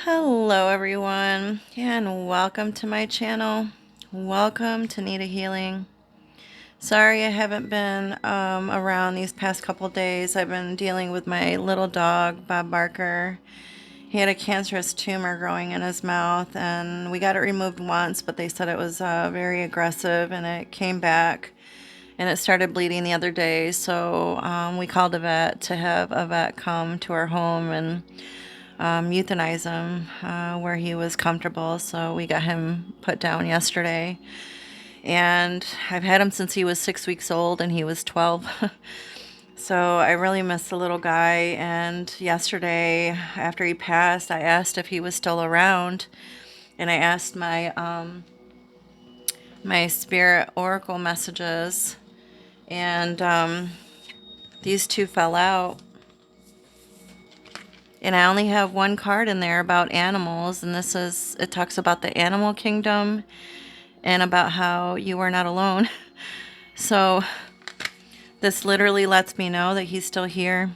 Hello everyone and welcome to my channel. Welcome to Nitahealing. Sorry I haven't been around these past couple days. I've been dealing with my little dog, Bob Barker. He had a cancerous tumor growing in his mouth and we got it removed once, but they said it was very aggressive and it came back and it started bleeding the other day. So we called a vet to have a vet come to our home and euthanize him where he was comfortable. So we got him put down yesterday. And I've had him since he was 6 weeks old and he was 12. So I really miss the little guy. And yesterday, after he passed, I asked if he was still around. And I asked my spirit oracle messages. And these two fell out. And I only have one card in there about animals, and it talks about the animal kingdom and about how you are not alone. So this literally lets me know that he's still here.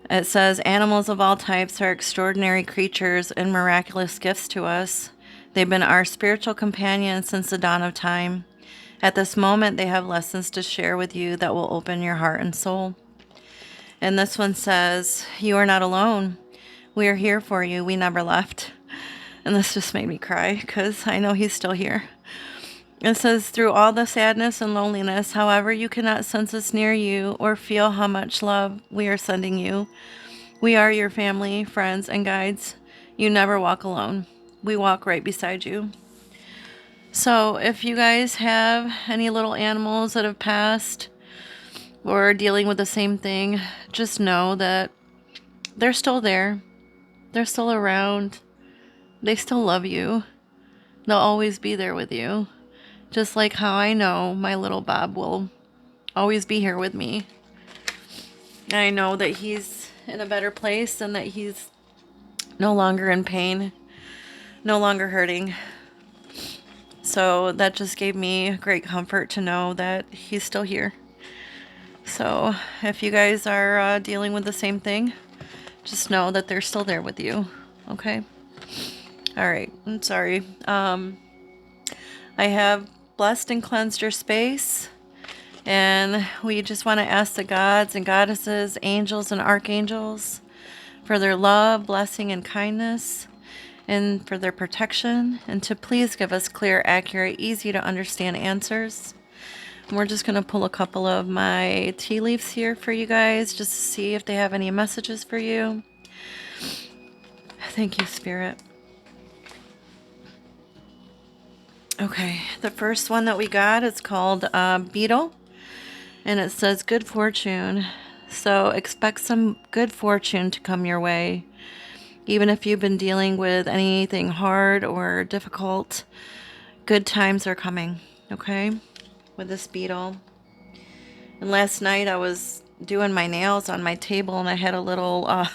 It says animals of all types are extraordinary creatures and miraculous gifts to us. They've been our spiritual companions since the dawn of time. At this moment, they have lessons to share with you that will open your heart and soul. And this one says, you are not alone. We are here for you. We never left. And this just made me cry because I know he's still here. It says, through all the sadness and loneliness, however, you cannot sense us near you or feel how much love we are sending you. We are your family, friends, and guides. You never walk alone. We walk right beside you. So if you guys have any little animals that have passed or are dealing with the same thing, just know that they're still there. They're still around. They still love you. They'll always be there with you. Just like how I know my little Bob will always be here with me. I know that he's in a better place and that he's no longer in pain, no longer hurting. So that just gave me great comfort to know that he's still here. So if you guys are dealing with the same thing, just know that they're still there with you. Okay? All right. I'm sorry. I have blessed and cleansed your space. And we just want to ask the gods and goddesses, angels and archangels for their love, blessing, and kindness, and for their protection, and to please give us clear, accurate, easy to understand answers. And we're just going to pull a couple of my tea leaves here for you guys just to see if they have any messages for you. Thank you, Spirit. Okay, the first one that we got is called Beetle. And it says good fortune. So expect some good fortune to come your way. Even if you've been dealing with anything hard or difficult, good times are coming, okay? With this beetle. And last night I was doing my nails on my table and I had a little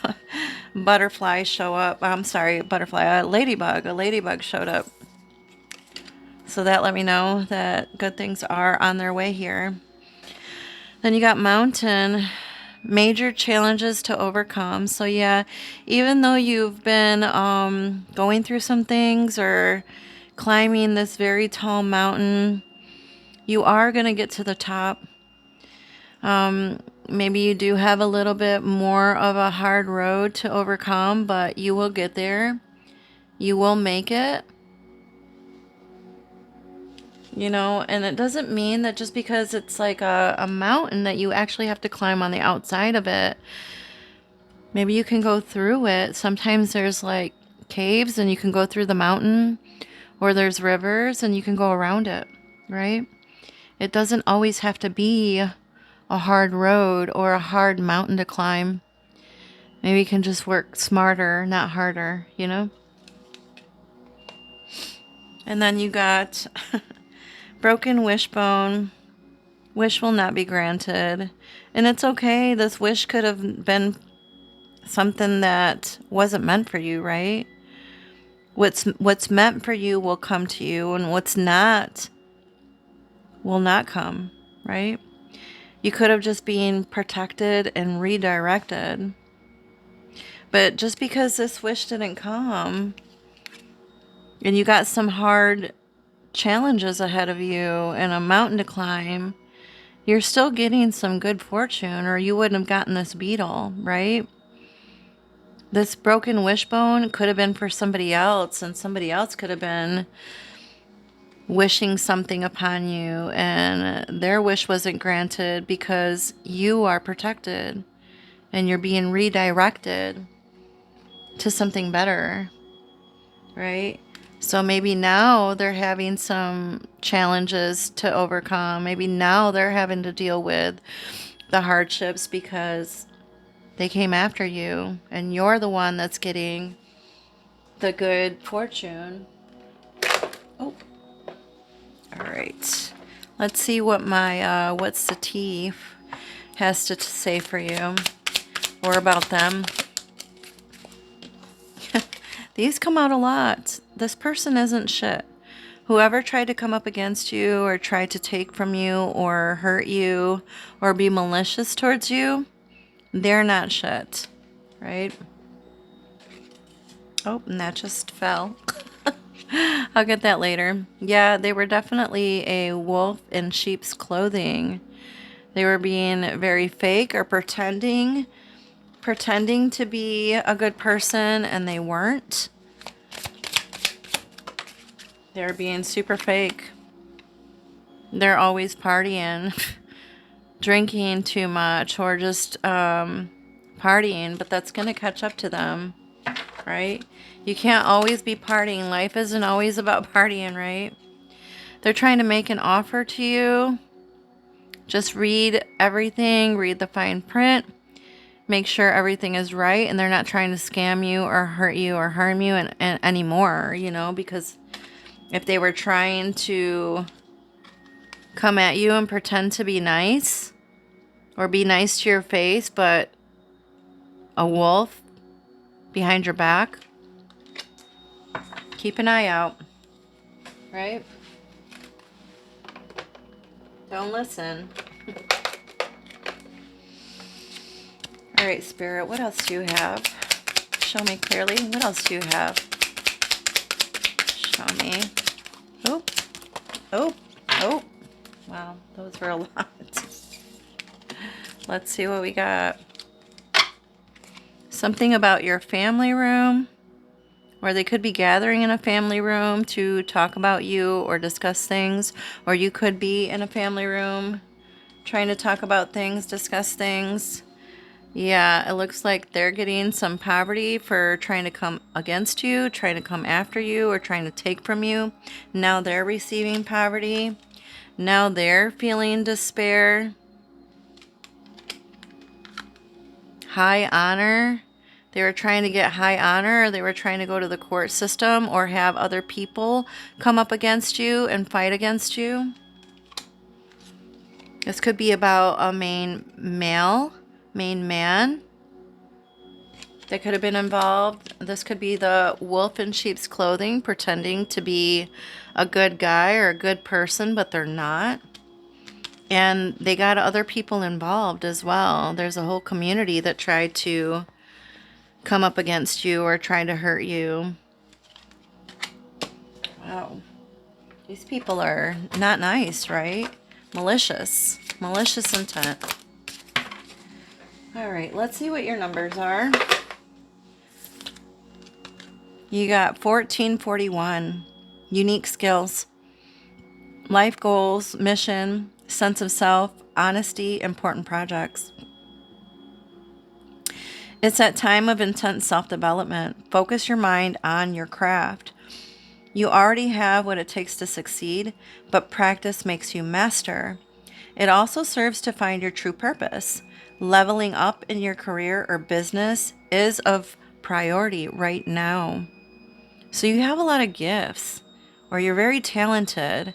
butterfly show up. I'm sorry, butterfly, a ladybug showed up. So that let me know that good things are on their way here. Then you got mountain, major challenges to overcome. So yeah, even though you've been going through some things or climbing this very tall mountain, you are going to get to the top. Maybe you do have a little bit more of a hard road to overcome, but you will get there. You will make it. You know, and it doesn't mean that just because it's like a mountain that you actually have to climb on the outside of it. Maybe you can go through it. Sometimes there's like caves and you can go through the mountain, or there's rivers and you can go around it, right? It doesn't always have to be a hard road or a hard mountain to climb. Maybe you can just work smarter, not harder, you know? And then you got broken wishbone. Wish will not be granted. And it's okay. This wish could have been something that wasn't meant for you, right? What's meant for you will come to you, and what's not will not come, right? You could have just been protected and redirected. But just because this wish didn't come and you got some hard challenges ahead of you and a mountain to climb, you're still getting some good fortune, or you wouldn't have gotten this beetle, right? This broken wishbone could have been for somebody else, and somebody else could have been wishing something upon you, and their wish wasn't granted because you are protected and you're being redirected to something better, right? So maybe now they're having some challenges to overcome. Maybe now they're having to deal with the hardships because they came after you and you're the one that's getting the good fortune. Oh, all right. Let's see what my what's the tea has to say for you or about them. These come out a lot. This person isn't shit. Whoever tried to come up against you or tried to take from you or hurt you or be malicious towards you, they're not shit, right? Oh, and that just fell. I'll get that later. Yeah, they were definitely a wolf in sheep's clothing. They were being very fake or pretending to be a good person, and they weren't. They're being super fake. They're always partying, drinking too much, or just partying, but that's going to catch up to them, right? You can't always be partying. Life isn't always about partying, right? They're trying to make an offer to you. Just read everything, read the fine print, make sure everything is right, and they're not trying to scam you or hurt you or harm you and anymore, you know, because if they were trying to come at you and pretend to be nice or be nice to your face, but a wolf behind your back, keep an eye out, right? Don't listen. All right, Spirit, what else do you have? Show me clearly. What else do you have? Show me. Oh, oh, oh. Wow, those were a lot. Let's see what we got. Something about your family room, or they could be gathering in a family room to talk about you or discuss things, or you could be in a family room trying to talk about things, discuss things. Yeah, it looks like they're getting some poverty for trying to come against you, trying to come after you, or trying to take from you. Now they're receiving poverty. Now they're feeling despair. High honor. They were trying to get high honor, or they were trying to go to the court system or have other people come up against you and fight against you. This could be about a main man that could have been involved. This could be the wolf in sheep's clothing pretending to be a good guy or a good person, but they're not. And they got other people involved as well. There's a whole community that tried to come up against you or try to hurt you. Wow. These people are not nice, right? Malicious intent. All right, let's see what your numbers are. You got 1441. Unique skills, life goals, mission, sense of self, honesty, important projects. It's that time of intense self-development. Focus your mind on your craft. You already have what it takes to succeed, but practice makes you master. It also serves to find your true purpose. Leveling up in your career or business is of priority right now. So you have a lot of gifts, or you're very talented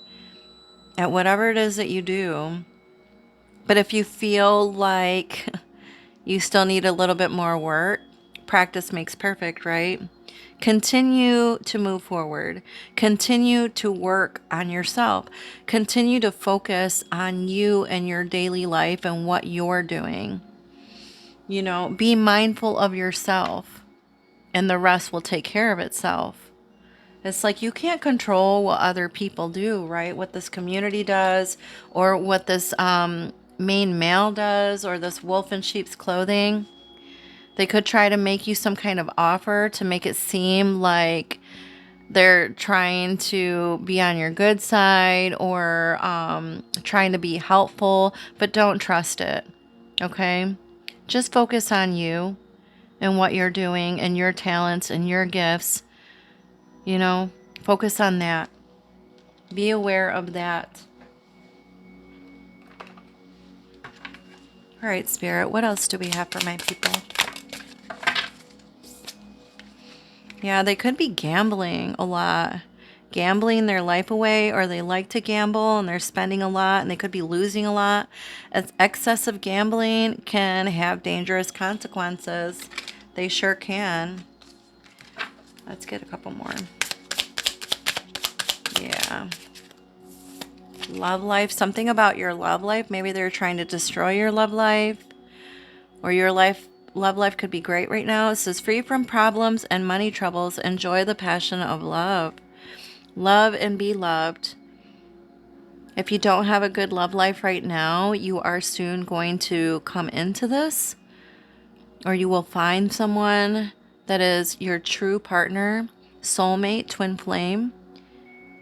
at whatever it is that you do. But if you feel like you still need a little bit more work, practice makes perfect, right? Continue to move forward. Continue to work on yourself. Continue to focus on you and your daily life and what you're doing. You know, be mindful of yourself. and the rest will take care of itself. It's like you can't control what other people do, right? What this community does, or what this main male does, or this wolf in sheep's clothing. They could try to make you some kind of offer to make it seem like they're trying to be on your good side, or trying to be helpful, but don't trust it, okay? Just focus on you and what you're doing and your talents and your gifts, you know? Focus on that. Be aware of that. All right, Spirit, what else do we have for my people? Yeah, they could be gambling a lot. Gambling their life away, or they like to gamble and they're spending a lot and they could be losing a lot. As excessive gambling can have dangerous consequences. They sure can. Let's get a couple more. Yeah. Love life. Something about your love life. Maybe they're trying to destroy your love life. Or your love life could be great right now. It says, free from problems and money troubles. Enjoy the passion of love. Love and be loved. If you don't have a good love life right now, you are soon going to come into this. Or you will find someone that is your true partner, soulmate, twin flame.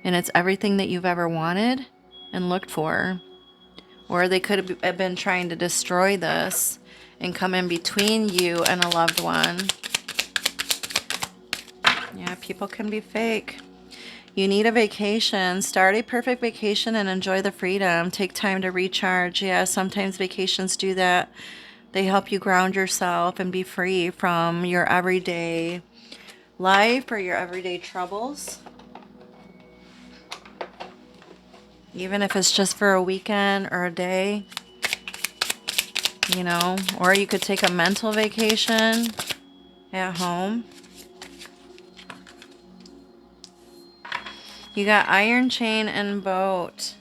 And it's everything that you've ever wanted and looked for. Or they could have been trying to destroy this and come in between you and a loved one. Yeah, people can be fake. You need a vacation. Start a perfect vacation and enjoy the freedom. Take time to recharge. Yeah, sometimes vacations do that. They help you ground yourself and be free from your everyday life or your everyday troubles. Even if it's just for a weekend or a day, you know, or you could take a mental vacation at home. You got iron chain and boat.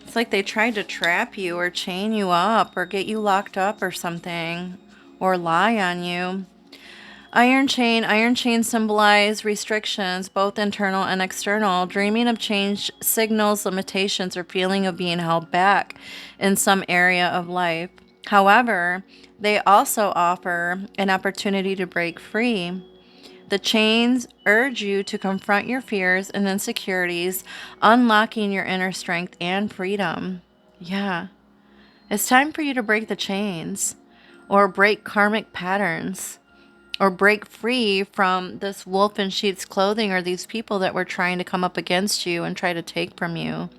It's like they tried to trap you or chain you up or get you locked up or something, or lie on you. Iron chain symbolize restrictions, both internal and external. Dreaming of change signals limitations or feeling of being held back in some area of life. However, they also offer an opportunity to break free. The chains urge you to confront your fears and insecurities, unlocking your inner strength and freedom. Yeah. It's time for you to break the chains, or break karmic patterns, or break free from this wolf in sheep's clothing, or these people that were trying to come up against you and try to take from you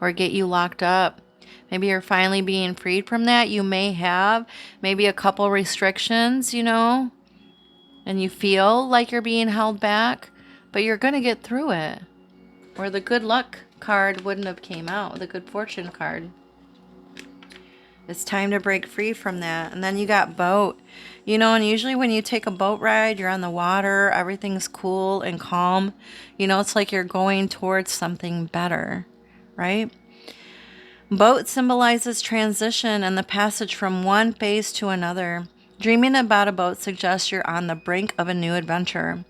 or get you locked up. Maybe you're finally being freed from that. You may have maybe a couple restrictions, you know, and you feel like you're being held back, but you're going to get through it. Or the good luck card wouldn't have came out, the good fortune card. It's time to break free from that. And then you got boat. You know, and usually when you take a boat ride, you're on the water, everything's cool and calm. You know, it's like you're going towards something better, right? Boat symbolizes transition and the passage from one phase to another. Dreaming about a boat suggests you're on the brink of a new adventure,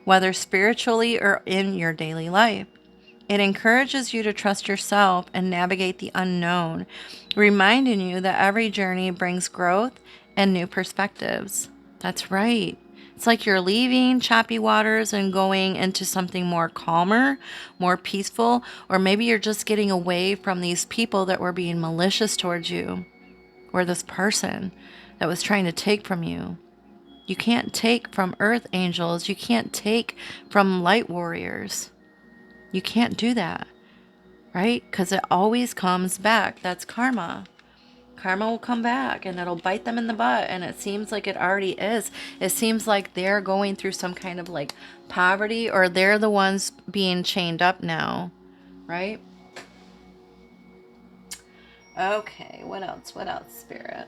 whether spiritually or in your daily life. It encourages you to trust yourself and navigate the unknown, reminding you that every journey brings growth and new perspectives. That's right. It's like you're leaving choppy waters and going into something more calmer, more peaceful, or maybe you're just getting away from these people that were being malicious towards you, or this person that was trying to take from you. You can't take from earth angels. You can't take from light warriors. You can't do that, right? Because it always comes back. That's karma. Karma will come back and it'll bite them in the butt. And it seems like it already is. It seems like they're going through some kind of like poverty, or they're the ones being chained up now, right? Okay, what else? What else, Spirit?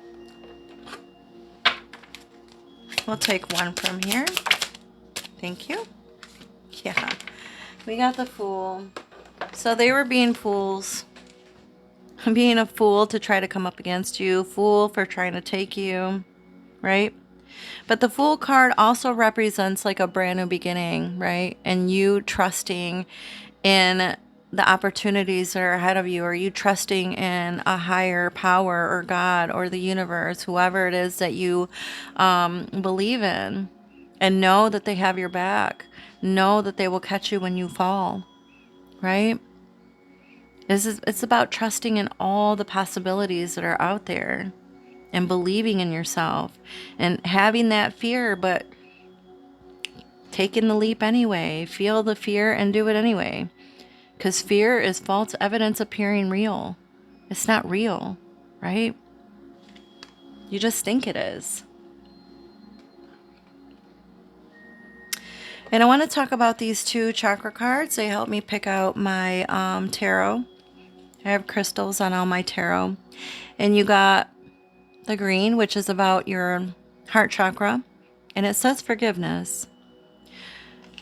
We'll take one from here. Thank you. Yeah. We got the Fool. So they were being fools. Being a fool to try to come up against you. Fool for trying to take you. Right? But the Fool card also represents like a brand new beginning, right? And you trusting in the opportunities that are ahead of you, or you trusting in a higher power or God or the universe, whoever it is that you believe in, and know that they have your back. Know that they will catch you when you fall, right? It's about trusting in all the possibilities that are out there and believing in yourself and having that fear, but taking the leap anyway. Feel the fear and do it anyway. Because fear is false evidence appearing real. It's not real, right? You just think it is. And I want to talk about these two chakra cards. They help me pick out my tarot. I have crystals on all my tarot. And you got the green, which is about your heart chakra. And it says forgiveness.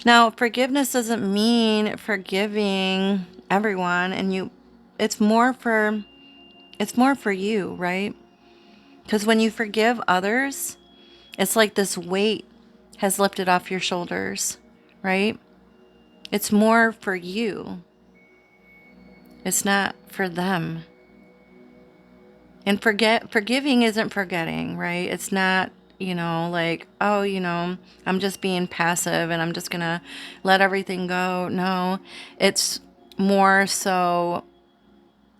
Now, forgiveness doesn't mean forgiving everyone, and it's more for you, right? Because when you forgive others, it's like this weight has lifted off your shoulders, right? It's more for you. It's not for them. And forgiving isn't forgetting, right? It's not, like, oh, I'm just being passive and I'm just going to let everything go. No, it's more so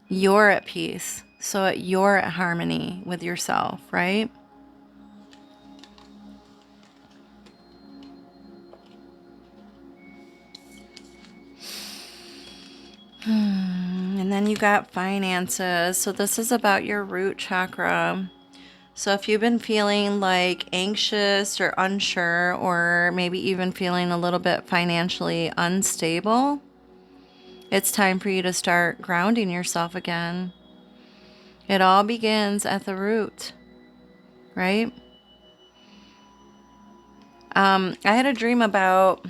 you're at peace. So you're at harmony with yourself, right? And then you got finances. So this is about your root chakra. So if you've been feeling like anxious or unsure, or maybe even feeling a little bit financially unstable, it's time for you to start grounding yourself again. It all begins at the root, right? I had a dream about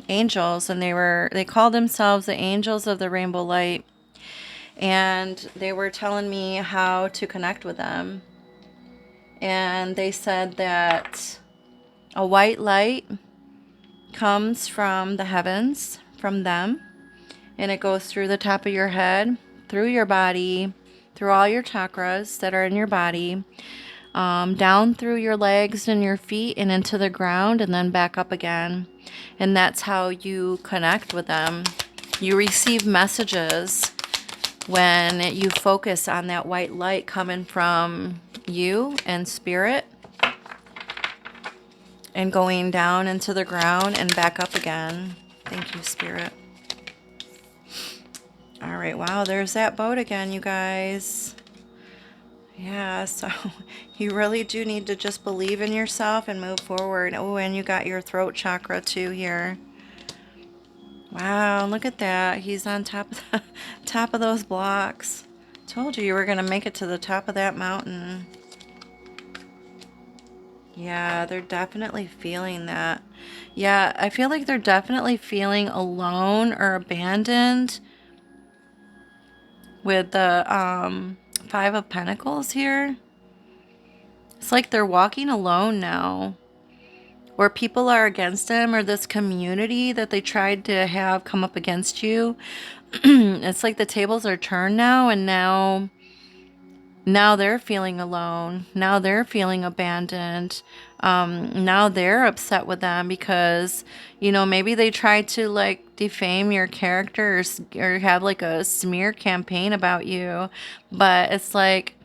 angels, and they called themselves the angels of the rainbow light, and they were telling me how to connect with them. And they said that a white light comes from the heavens, from them, and it goes through the top of your head, through your body, through all your chakras that are in your body, down through your legs and your feet and into the ground, and then back up again. And that's how you connect with them. You receive messages when you focus on that white light coming from you and spirit, and going down into the ground and back up again. Thank you, Spirit. All right, wow, there's that boat again, you guys. Yeah, so you really do need to just believe in yourself and move forward. Oh, and you got your throat chakra too here. Wow, look at that. He's on top of top of those blocks. Told you were going to make it to the top of that mountain. Yeah, they're definitely feeling that. Yeah, I feel like they're definitely feeling alone or abandoned with the Five of Pentacles here. It's like they're walking alone now, or people are against them, or this community that they tried to have come up against you. It's like the tables are turned now, and now they're feeling alone. Now they're feeling abandoned. Now they're upset with them because, maybe they tried to like defame your character, or have like a smear campaign about you. But it's like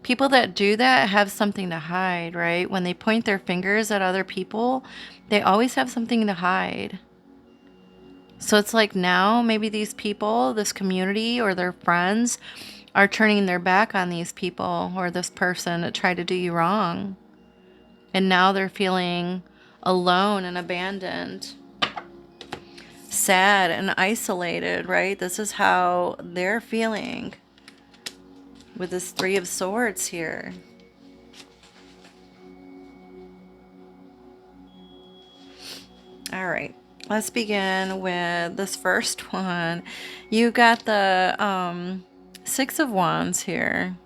people that do that have something to hide, right? When they point their fingers at other people, they always have something to hide. So it's like now maybe these people, this community or their friends, are turning their back on these people or this person that tried to do you wrong. And now they're feeling alone and abandoned, sad and isolated, right? This is how they're feeling with this Three of Swords here. All right, let's begin with this first one. You got the Six of Wands here.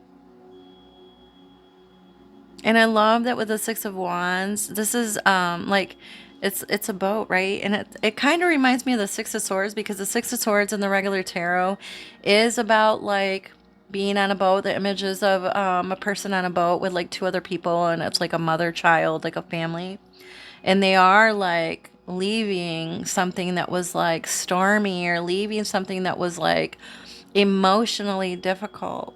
And I love that with the Six of Wands, this is like it's a boat, right? And it kind of reminds me of the Six of Swords, because the Six of Swords in the regular tarot is about like being on a boat. The images of a person on a boat with like two other people, and it's like a mother child, like a family. And they are like leaving something that was like stormy, or leaving something that was like emotionally difficult,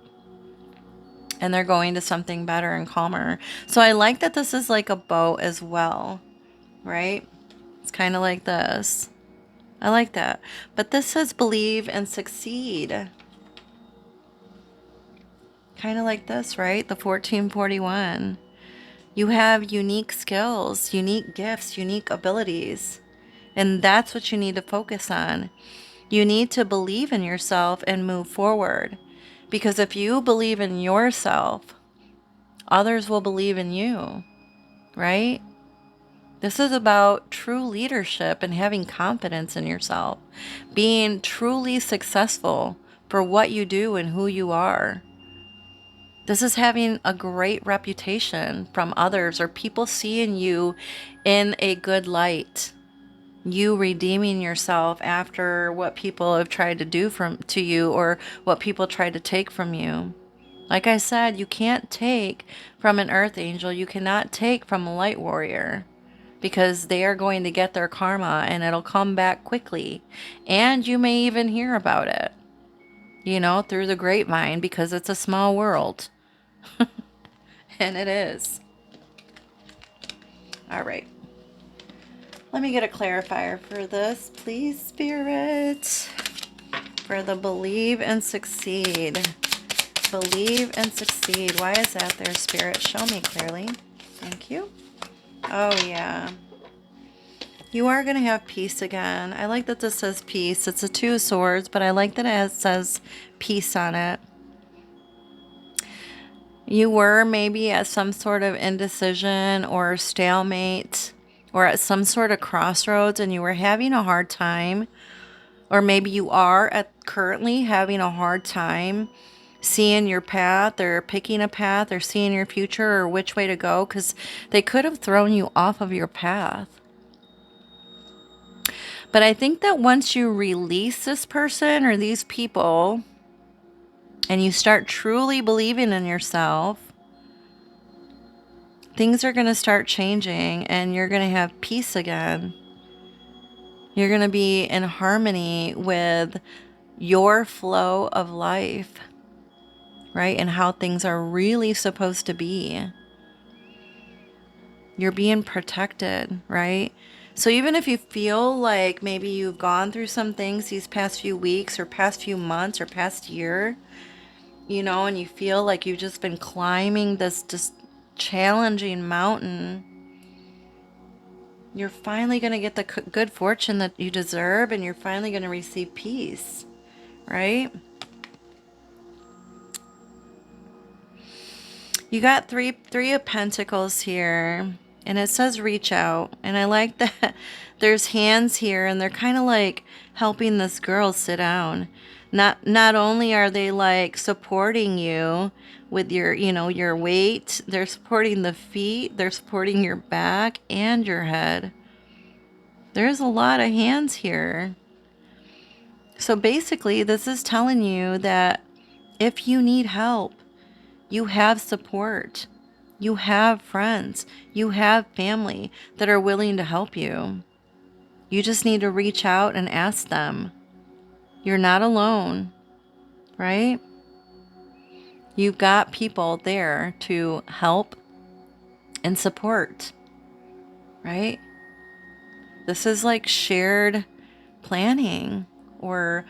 and they're going to something better and calmer. So I like that this is like a boat as well, right? It's kind of like this. I like that. But this says believe and succeed. Kind of like this, right? The 1441. You have unique skills, unique gifts, unique abilities. And that's what you need to focus on. You need to believe in yourself and move forward. Because if you believe in yourself, others will believe in you, right? This is about true leadership and having confidence in yourself, being truly successful for what you do and who you are. This is having a great reputation from others, or people seeing you in a good light. You redeeming yourself after what people have tried to do to you, or what people tried to take from you. Like I said, you can't take from an earth angel. You cannot take from a light warrior, because they are going to get their karma, and it'll come back quickly. And you may even hear about it, through the grapevine, because it's a small world. And it is. All right. Let me get a clarifier for this, please, Spirit. For the believe and succeed. Believe and succeed. Why is that there, Spirit? Show me clearly. Thank you. Oh, yeah. You are going to have peace again. I like that this says peace. It's a Two of Swords, but I like that it says peace on it. You were maybe at some sort of indecision or stalemate, or at some sort of crossroads, and you were having a hard time. Or maybe you are currently having a hard time seeing your path, or picking a path, or seeing your future, or which way to go, because they could have thrown you off of your path. But I think that once you release this person or these people, and you start truly believing in yourself, things are going to start changing, and you're going to have peace again. You're going to be in harmony with your flow of life, right? And how things are really supposed to be. You're being protected, right? So even if you feel like maybe you've gone through some things these past few weeks, or past few months, or past year, and you feel like you've just been climbing this just challenging mountain, you're finally going to get the good fortune that you deserve, and you're finally going to receive peace, right? You got three of Pentacles here, and it says reach out. And I like that there's hands here, and they're kind of like helping this girl sit down. Not only are they like supporting you with your weight, they're supporting the feet, they're supporting your back and your head. There's a lot of hands here. So basically, this is telling you that if you need help, you have support. You have friends. You have family that are willing to help you. You just need to reach out and ask them. You're not alone, right? You've got people there to help and support, right? This is like shared planning, or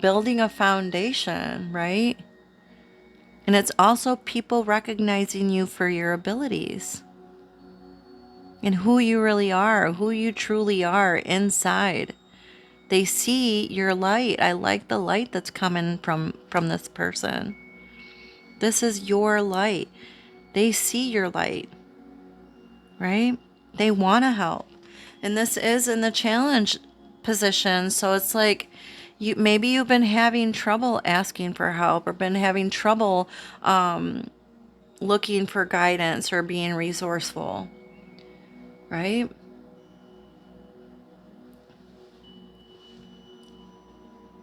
building a foundation, right? And it's also people recognizing you for your abilities and who you really are, who you truly are inside. They see your light. I like the light that's coming from this person. This is your light. They see your light, right? They want to help. And this is in the challenge position. So it's like maybe you've been having trouble asking for help, or been having trouble looking for guidance or being resourceful, right?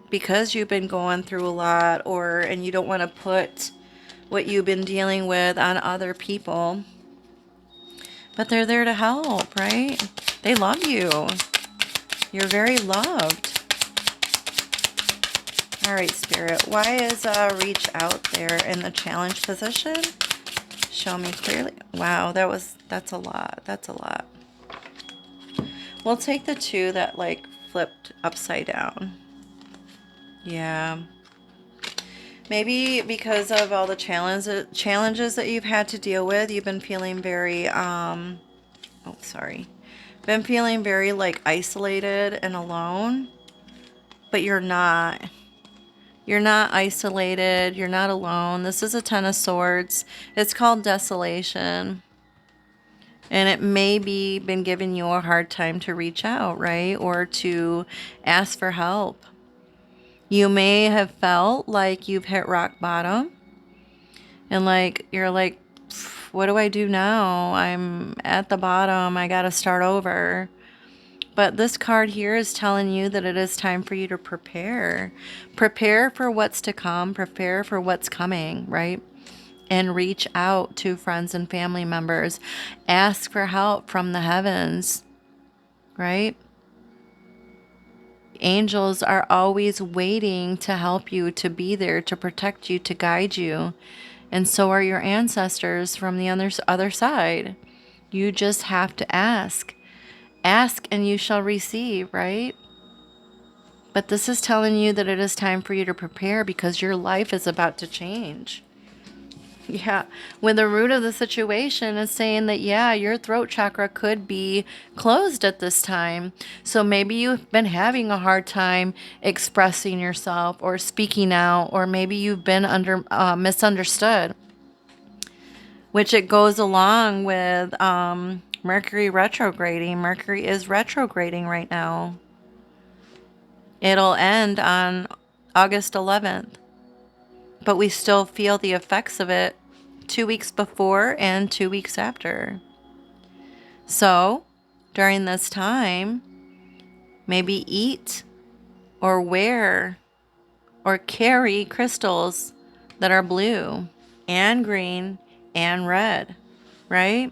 Because you've been going through a lot, and you don't want to put what you've been dealing with on other people. But they're there to help, right? They love you. You're very loved. All right, Spirit. Why is reach out there in the challenge position? Show me clearly. Wow, that's a lot. That's a lot. We'll take the 2 that like flipped upside down. Yeah. Maybe because of all the challenges that you've had to deal with, you've been feeling very been feeling very like isolated and alone, but you're not. You're not isolated. You're not alone. This is a 10 of Swords. It's called desolation. And it may be been giving you a hard time to reach out, right? Or to ask for help. You may have felt like you've hit rock bottom. And like, you're like, what do I do now? I'm at the bottom. I got to start over. But this card here is telling you that it is time for you to prepare. Prepare for what's to come. Prepare for what's coming, right? And reach out to friends and family members. Ask for help from the heavens, right? Angels are always waiting to help you, to be there, to protect you, to guide you. And so are your ancestors from the other side. You just have to ask. Ask and you shall receive, right? But this is telling you that it is time for you to prepare because your life is about to change. Yeah, when the root of the situation is saying that, yeah, your throat chakra could be closed at this time. So maybe you've been having a hard time expressing yourself or speaking out, or maybe you've been misunderstood, which it goes along with Mercury retrograding. Mercury is retrograding right now. It'll end on August 11th, but we still feel the effects of it 2 weeks before and 2 weeks after. So during this time, maybe eat or wear or carry crystals that are blue and green and red, right?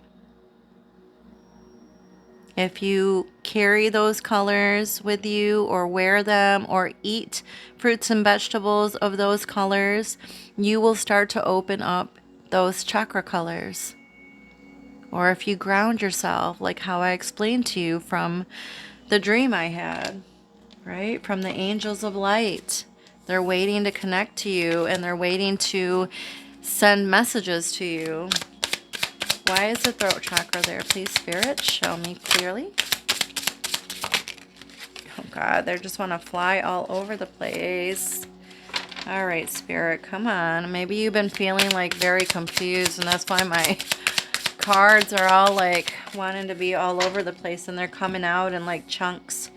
If you carry those colors with you or wear them or eat fruits and vegetables of those colors, you will start to open up those chakra colors. Or if you ground yourself, like how I explained to you from the dream I had, right? From the angels of light. They're waiting to connect to you and they're waiting to send messages to you. Why is the throat chakra there? Please, Spirit, show me clearly. Oh, God, they just want to fly all over the place. All right, Spirit, come on. Maybe you've been feeling like very confused, and that's why my cards are all like wanting to be all over the place, and they're coming out in like chunks.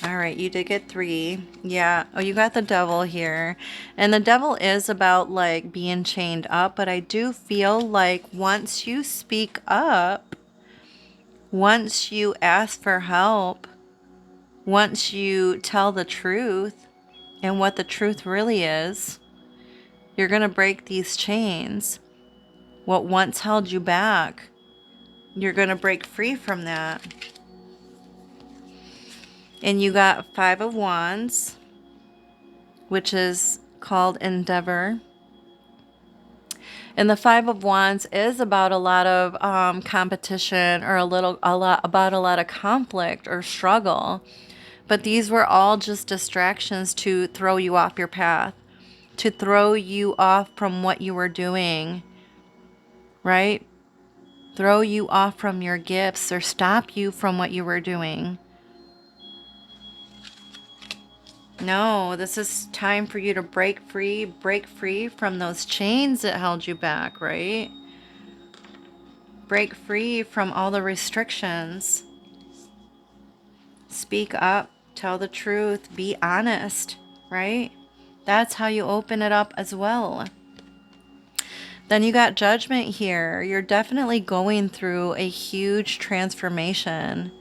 All right, you did get 3. Yeah. Oh, you got the devil here. And the devil is about like being chained up, but I do feel like once you speak up, once you ask for help, once you tell the truth and what the truth really is, you're going to break these chains. What once held you back, you're going to break free from that. And you got 5 of Wands, which is called endeavor. And the 5 of Wands is about a lot of competition or a lot of conflict or struggle. But these were all just distractions to throw you off your path, to throw you off from what you were doing, right? Throw you off from your gifts or stop you from what you were doing. No, this is time for you to break free from those chains that held you back, right? Break free from all the restrictions. Speak up, tell the truth, be honest, right? That's how you open it up as well. Then you got Judgment here. You're definitely going through a huge transformation,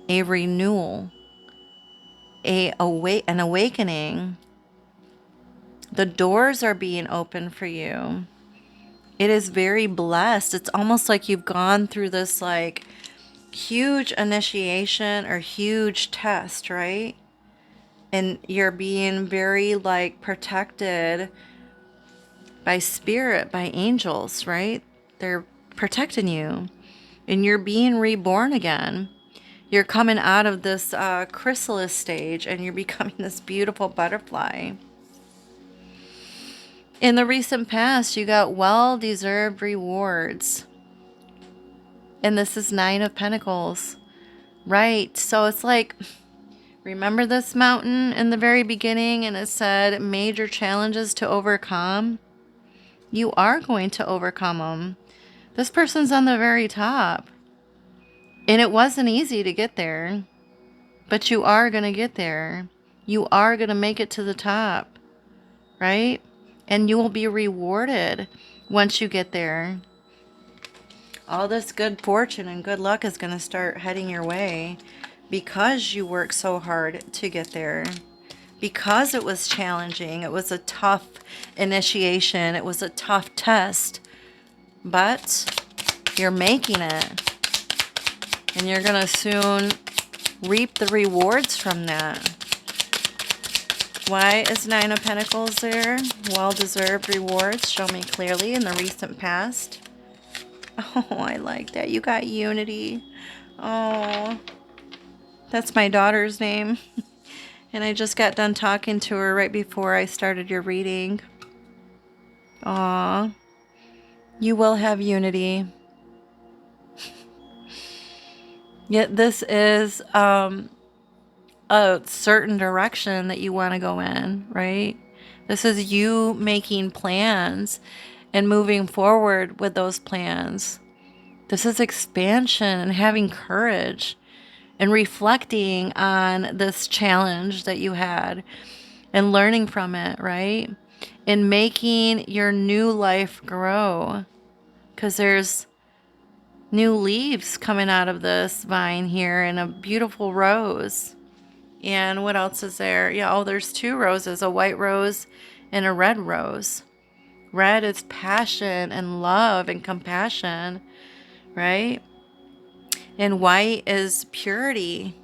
a renewal, an awakening. The doors are being opened for you. It is very blessed. It's almost like you've gone through this like huge initiation or huge test, right? And you're being very like protected by spirit, by angels, right? They're protecting you. And you're being reborn again. You're coming out of this chrysalis stage and you're becoming this beautiful butterfly. In the recent past, you got well-deserved rewards. And this is Nine of Pentacles. Right. So it's like, remember this mountain in the very beginning and it said major challenges to overcome? You are going to overcome them. This person's on the very top. And it wasn't easy to get there. But you are going to get there. You are going to make it to the top. Right? And you will be rewarded once you get there. All this good fortune and good luck is going to start heading your way because you worked so hard to get there. Because it was challenging. It was a tough initiation. It was a tough test. But you're making it. And you're going to soon reap the rewards from that. Why is Nine of Pentacles there? Well-deserved rewards. Show me clearly in the recent past. Oh, I like that. You got Unity. Oh, that's my daughter's name. And I just got done talking to her right before I started your reading. Aw. You will have Unity. Yet this is a certain direction that you want to go in, right? This is you making plans and moving forward with those plans. This is expansion and having courage and reflecting on this challenge that you had and learning from it, right? And making your new life grow. Because there's new leaves coming out of this vine here and a beautiful rose. And what else is there? Yeah, oh, there's two roses, a white rose and a red rose. Red is passion and love and compassion, right? And white is purity.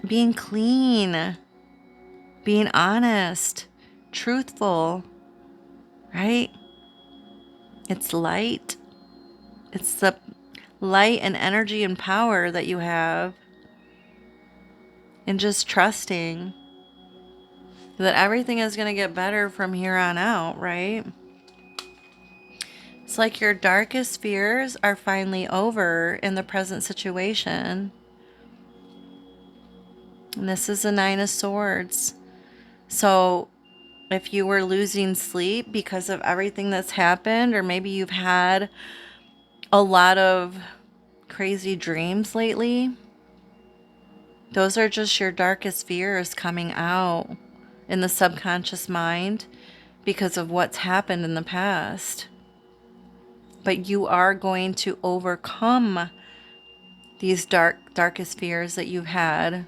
Being clean. Being honest. Truthful. Right? It's light. It's the light and energy and power that you have. And just trusting that everything is going to get better from here on out, right? It's like your darkest fears are finally over in the present situation. And this is the Nine of Swords. So if you were losing sleep because of everything that's happened, or maybe you've had a lot of crazy dreams lately, those are just your darkest fears coming out in the subconscious mind because of what's happened in the past. But you are going to overcome these darkest fears that you've had,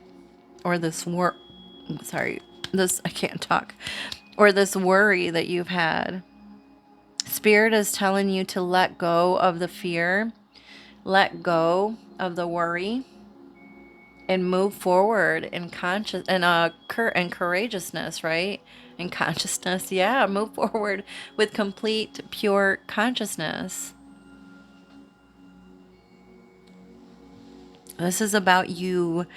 or this I can't talk, or this worry that you've had. Spirit is telling you to let go of the fear, let go of the worry, and move forward in courageousness, right? In consciousness, yeah, move forward with complete, pure consciousness. This is about you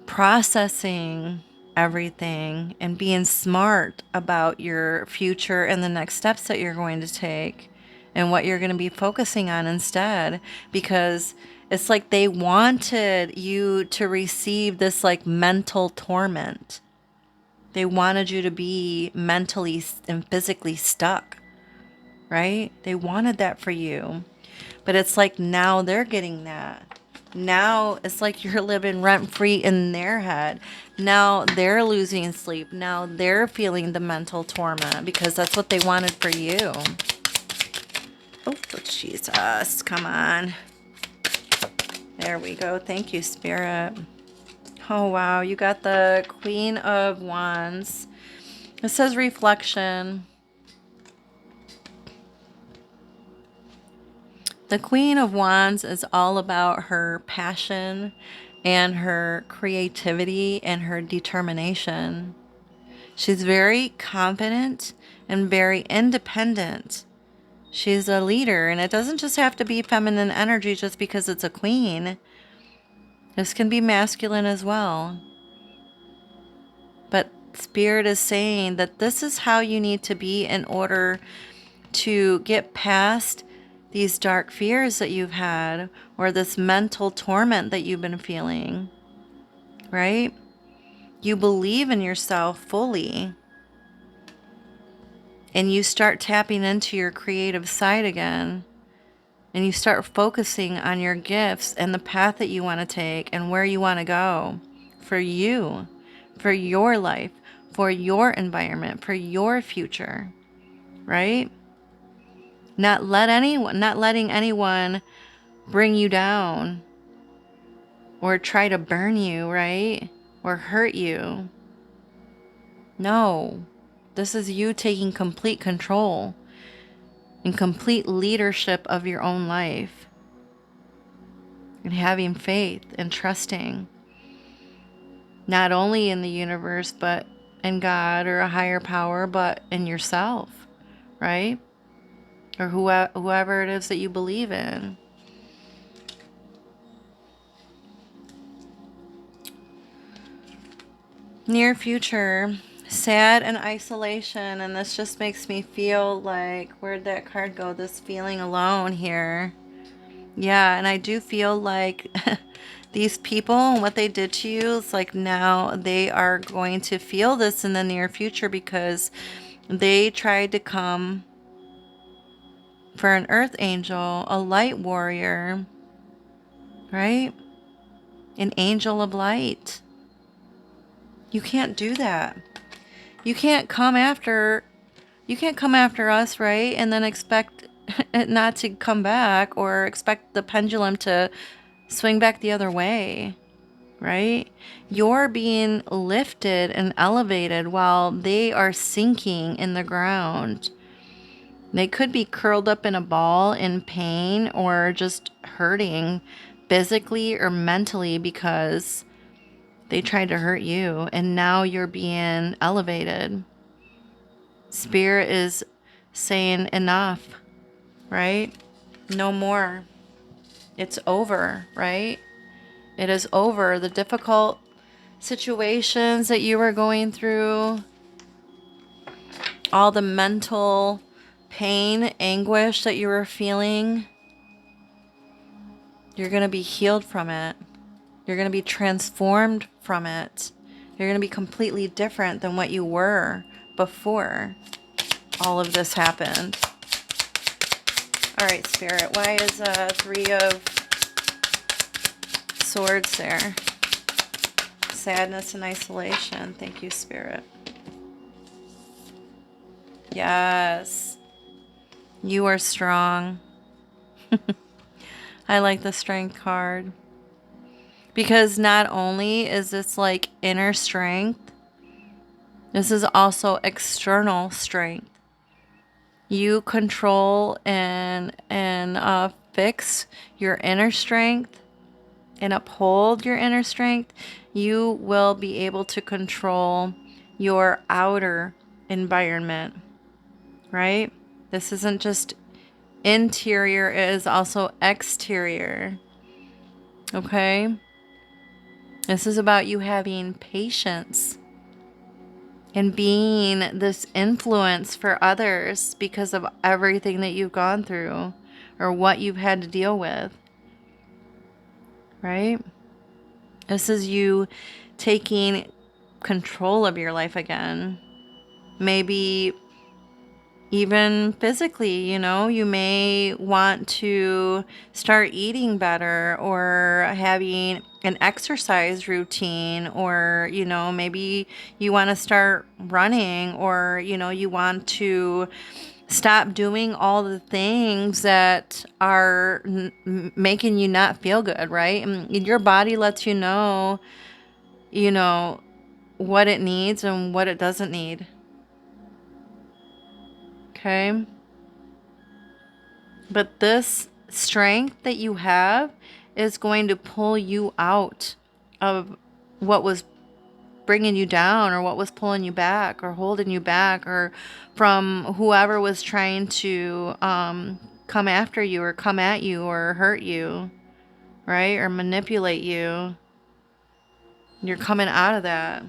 processing everything and being smart about your future and the next steps that you're going to take and what you're going to be focusing on instead, because it's like they wanted you to receive this like mental torment. They wanted you to be mentally and physically stuck, right? They wanted that for you. But it's like now they're getting that. Now it's like you're living rent free in their head. Now they're losing sleep. Now they're feeling the mental torment because that's what they wanted for you. Oh, Jesus. Come on. There we go. Thank you, Spirit. Oh, wow. You got the Queen of Wands. It says reflection. The Queen of Wands is all about her passion and her creativity and her determination. She's very confident and very independent. She's a leader, and it doesn't just have to be feminine energy just because it's a queen. This can be masculine as well. But Spirit is saying that this is how you need to be in order to get past these dark fears that you've had or this mental torment that you've been feeling, right? You believe in yourself fully and you start tapping into your creative side again and you start focusing on your gifts and the path that you want to take and where you want to go for you, for your life, for your environment, for your future, right? Not letting anyone bring you down or try to burn you, right? Or hurt you. No. This is you taking complete control and complete leadership of your own life and having faith and trusting not only in the universe but in God or a higher power, but in yourself, right? Or whoever it is that you believe in. Near future, sad and isolation, and this just makes me feel like, where'd that card go? This feeling alone here. Yeah, and I do feel like these people and what they did to you, it's like now they are going to feel this in the near future because they tried to come for an earth angel, a light warrior, right? An angel of light. You can't do that. You can't come after us, right? And then expect it not to come back or expect the pendulum to swing back the other way, right? You're being lifted and elevated while they are sinking in the ground. They could be curled up in a ball in pain or just hurting physically or mentally because they tried to hurt you and now you're being elevated. Spirit is saying enough, right? No more. It's over, right? It is over. The difficult situations that you were going through, all the mental pain, anguish that you were feeling, you're going to be healed from it. You're going to be transformed from it. You're going to be completely different than what you were before all of this happened. All right, Spirit, why is 3 of Swords there? Sadness and isolation. Thank you, Spirit. Yes. You are strong. I like the Strength card. Because not only is this like inner strength, this is also external strength. You control and fix your inner strength and uphold your inner strength. You will be able to control your outer environment, right? This isn't just interior, it is also exterior. Okay? This is about you having patience and being this influence for others because of everything that you've gone through or what you've had to deal with. Right? This is you taking control of your life again. Maybe even physically, you know, you may want to start eating better or having an exercise routine, or, you know, maybe you want to start running, or, you know, you want to stop doing all the things that are making you not feel good, right? And your body lets you know, what it needs and what it doesn't need. Okay? But this strength that you have is going to pull you out of what was bringing you down, or what was pulling you back or holding you back, or from whoever was trying to come after you or come at you or hurt you, right? Or manipulate you. You're coming out of that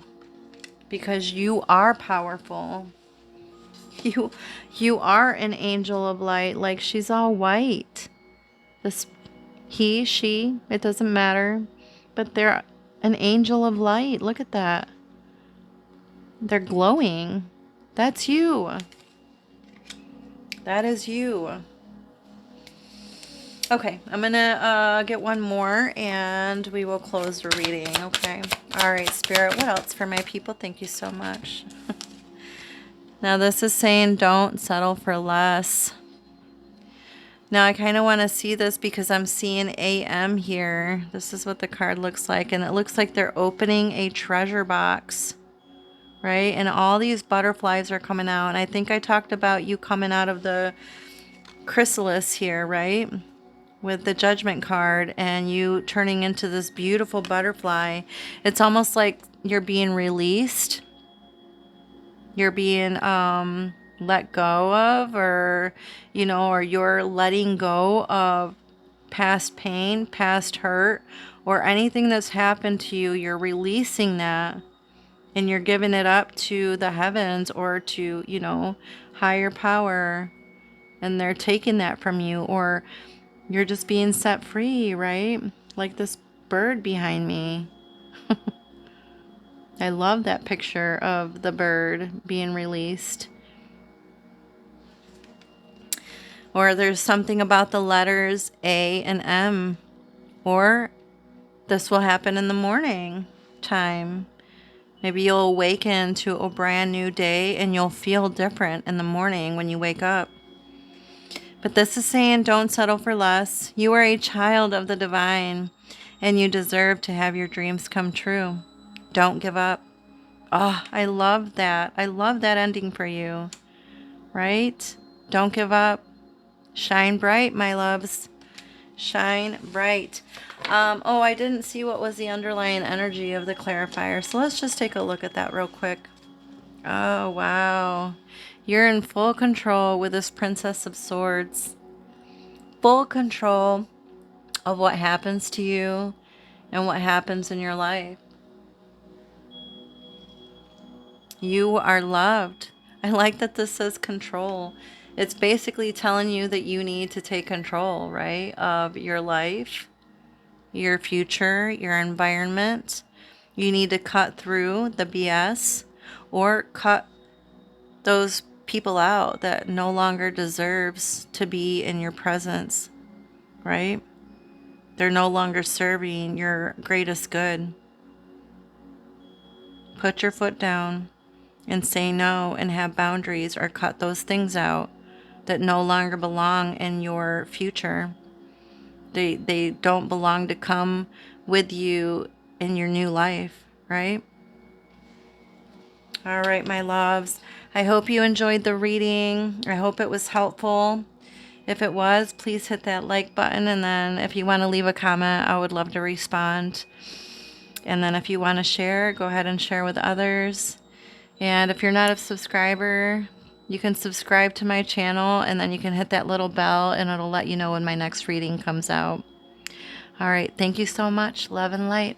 because you are powerful. You you are an angel of light. Like, she's all white. This he, she, it doesn't matter. But they're an angel of light. Look at that. They're glowing. That's you. That is you. Okay, I'm gonna get one more and we will close the reading. Okay. All right, Spirit, what else for my people? Thank you so much. Now this is saying don't settle for less. Now I kind of want to see this because I'm seeing AM here. This is what the card looks like, and it looks like they're opening a treasure box, right? And all these butterflies are coming out. And I think I talked about you coming out of the chrysalis here, right? With the Judgment card, and you turning into this beautiful butterfly. It's almost like you're being released. You're being let go of, or, you know, or you're letting go of past pain, past hurt, or anything that's happened to you. You're releasing that and you're giving it up to the heavens, or to, you know, higher power, and they're taking that from you, or you're just being set free, right? Like this bird behind me. I love that picture of the bird being released. Or there's something about the letters A and M. Or this will happen in the morning time. Maybe you'll awaken to a brand new day and you'll feel different in the morning when you wake up. But this is saying don't settle for less. You are a child of the divine and you deserve to have your dreams come true. Don't give up. Oh, I love that. I love that ending for you, right? Don't give up. Shine bright, my loves. Shine bright. Oh, I didn't see what was the underlying energy of the clarifier. So let's just take a look at that real quick. Oh, wow. You're in full control with this Princess of Swords. Full control of what happens to you and what happens in your life. You are loved. I like that this says control. It's basically telling you that you need to take control, right, of your life, your future, your environment. You need to cut through the BS, or cut those people out that no longer deserves to be in your presence, right? They're no longer serving your greatest good. Put your foot down and say no, and have boundaries, or cut those things out that no longer belong in your future. They don't belong to come with you in your new life, right? All right, my loves. I hope you enjoyed the reading. I hope it was helpful. If it was, please hit that like button. And then if you want to leave a comment, I would love to respond. And then if you want to share, go ahead and share with others. And if you're not a subscriber, you can subscribe to my channel, and then you can hit that little bell and it'll let you know when my next reading comes out. All right. Thank you so much. Love and light.